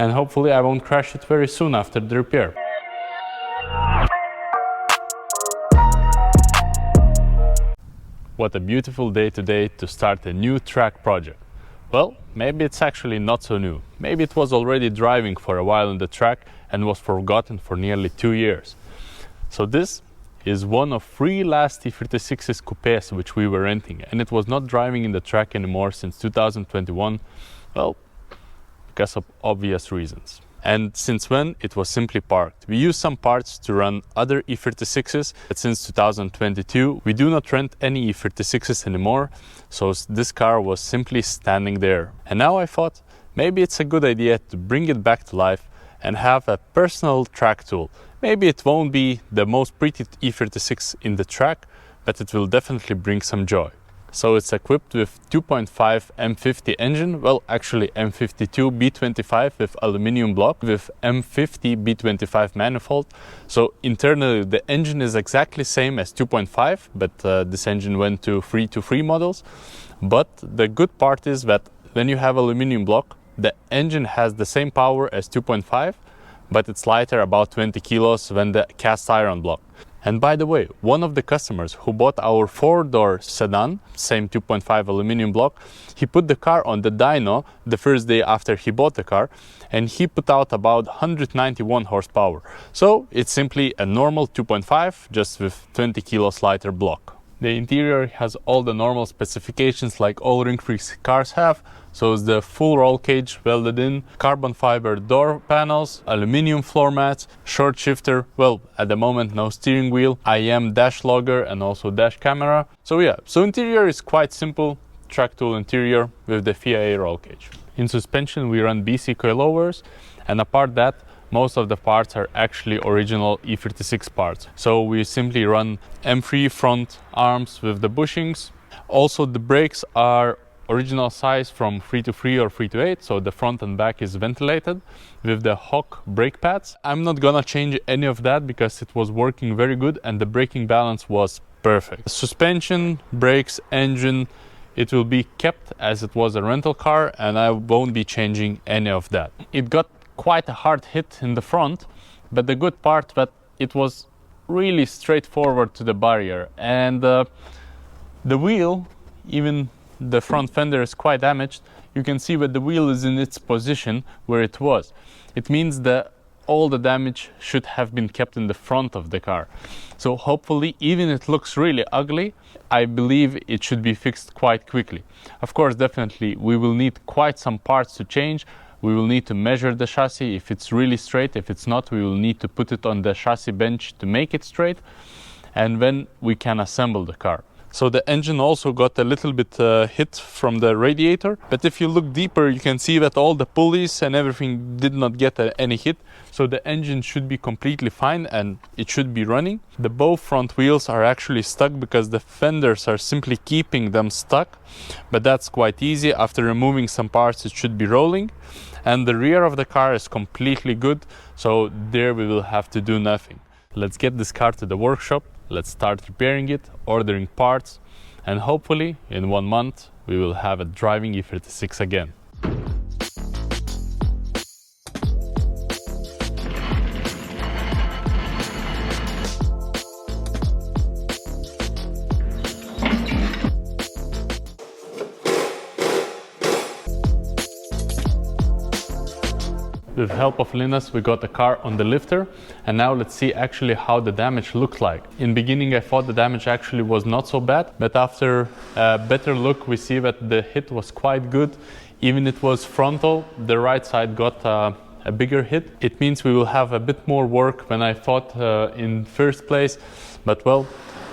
and hopefully I won't crash it very soon after the repair. What a beautiful day today to start a new track project. Well, maybe it's actually not so new. Maybe it was already driving for a while on the track and was forgotten for nearly 2 years. So this is one of 3 last E36 Coupes which we were renting, and it was not driving in the track anymore since 2021, well, because of obvious reasons. And since when it was simply parked. We use some parts to run other E36s, but since 2022 we do not rent any E36s anymore, so this car was simply standing there. And now I thought maybe it's a good idea to bring it back to life and have a personal track tool. Maybe it won't be the most pretty E36 in the track, but it will definitely bring some joy. So it's equipped with 2.5 M50 engine, well actually M52 B25 with aluminium block with M50 B25 manifold. So internally the engine is exactly same as 2.5, but this engine went to 323 models. But the good part is that when you have aluminium block, the engine has the same power as 2.5, but it's lighter, about 20 kilos, than the cast iron block. And by the way, one of the customers who bought our 4-door sedan, same 2.5 aluminium block, he put the car on the dyno the first day after he bought the car, and he put out about 191 horsepower. So it's simply a normal 2.5, just with 20 kilos lighter block. The interior has all the normal specifications like all Ringfreaks cars have. So it's the full roll cage welded in, carbon fiber door panels, aluminium floor mats, short shifter, well at the moment no steering wheel, IM dash logger and also dash camera. So yeah, so interior is quite simple, track tool interior with the FIA roll cage. In suspension we run BC coilovers, and apart that, most of the parts are actually original E36 parts. So we simply run M3 front arms with the bushings. Also the brakes are original size from 323 or 328, so the front and back is ventilated with the Hawk brake pads. I'm not gonna change any of that because it was working very good and the braking balance was perfect. Suspension, brakes, engine, it will be kept as it was a rental car, and I won't be changing any of that. It got quite a hard hit in the front, but the good part that it was really straightforward to the barrier, and the wheel, even the front fender is quite damaged. You can see that the wheel is in its position where it was. It means that all the damage should have been kept in the front of the car. So hopefully, even it looks really ugly, I believe it should be fixed quite quickly. Of course, definitely we will need quite some parts to change. We will need to measure the chassis if it's really straight. If it's not, we will need to put it on the chassis bench to make it straight, and then we can assemble the car. So the engine also got a little bit hit from the radiator, but if you look deeper you can see that all the pulleys and everything did not get any hit. So the engine should be completely fine and it should be running. The both front wheels are actually stuck because the fenders are simply keeping them stuck, but that's quite easy. After removing some parts it should be rolling. And the rear of the car is completely good, so there we will have to do nothing. Let's get this car to the workshop. Let's start repairing it, ordering parts, and hopefully in 1 month we will have a driving E36 again. With the help of Linus, we got the car on the lifter, and now let's see actually how the damage looks like. In beginning I thought the damage actually was not so bad, but after a better look we see that the hit was quite good. Even it was frontal, the right side got a bigger hit. It means we will have a bit more work than I thought in first place, but well,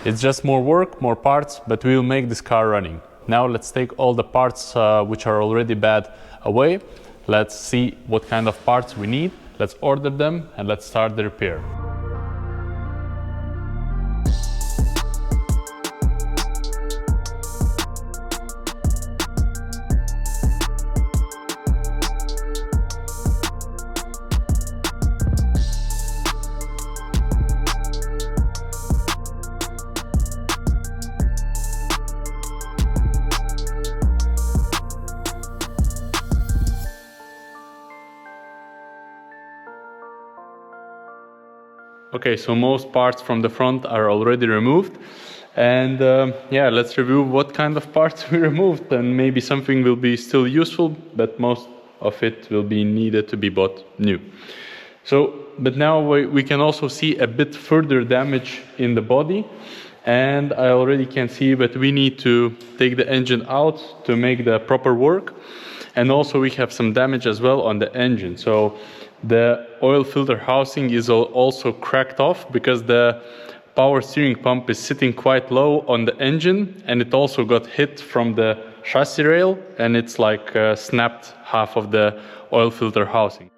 it's just more work, more parts, but we will make this car running. Now let's take all the parts which are already bad away. Let's see what kind of parts we need. Let's order them and let's start the repair. Okay, so most parts from the front are already removed. And yeah, let's review what kind of parts we removed, and maybe something will be still useful, but most of it will be needed to be bought new. So, but now we can also see a bit further damage in the body, and I already can see that we need to take the engine out to make the proper work. And also we have some damage as well on the engine. So the oil filter housing is also cracked off because the power steering pump is sitting quite low on the engine, and it also got hit from the chassis rail, and it's like snapped half of the oil filter housing.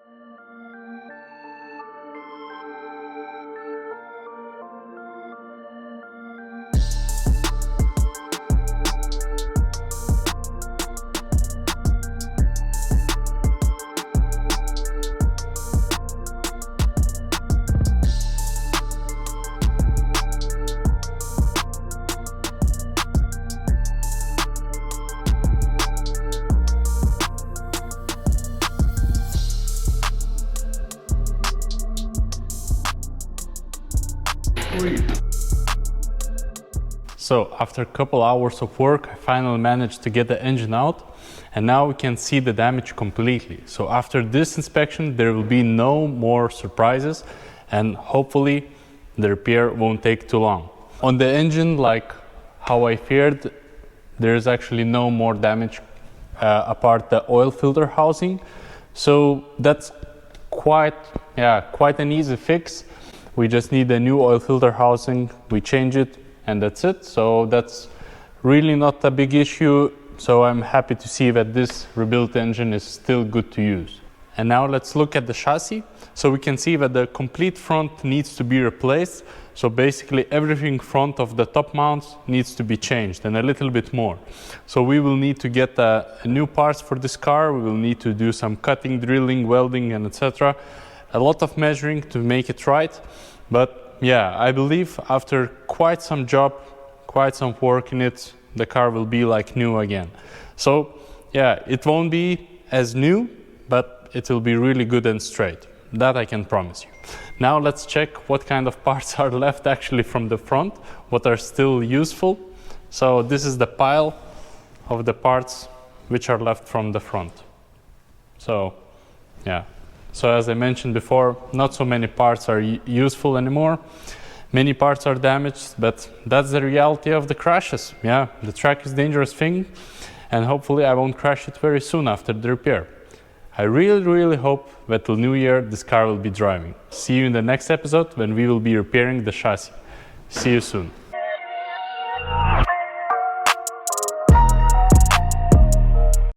So after a couple hours of work, I finally managed to get the engine out, and now we can see the damage completely. So after this inspection, there will be no more surprises, and hopefully the repair won't take too long. On the engine, like how I feared, there is actually no more damage apart the oil filter housing. So that's quite an easy fix. We just need a new oil filter housing, we change it, and that's it. So that's really not a big issue. So I'm happy to see that this rebuilt engine is still good to use. And now let's look at the chassis. So we can see that the complete front needs to be replaced. So basically everything front of the top mounts needs to be changed, and a little bit more. So we will need to get a new parts for this car. We will need to do some cutting, drilling, welding, and etc. A lot of measuring to make it right. But yeah, I believe after quite some work in it, the car will be like new again. So yeah, it won't be as new, but it will be really good and straight. That I can promise you. Now let's check what kind of parts are left actually from the front, what are still useful. So this is the pile of the parts which are left from the front. So yeah. So as I mentioned before, not so many parts are useful anymore. Many parts are damaged, but that's the reality of the crashes. Yeah, the track is a dangerous thing, and hopefully I won't crash it very soon after the repair. I really hope that till New Year this car will be driving. See you in the next episode when we will be repairing the chassis. See you soon.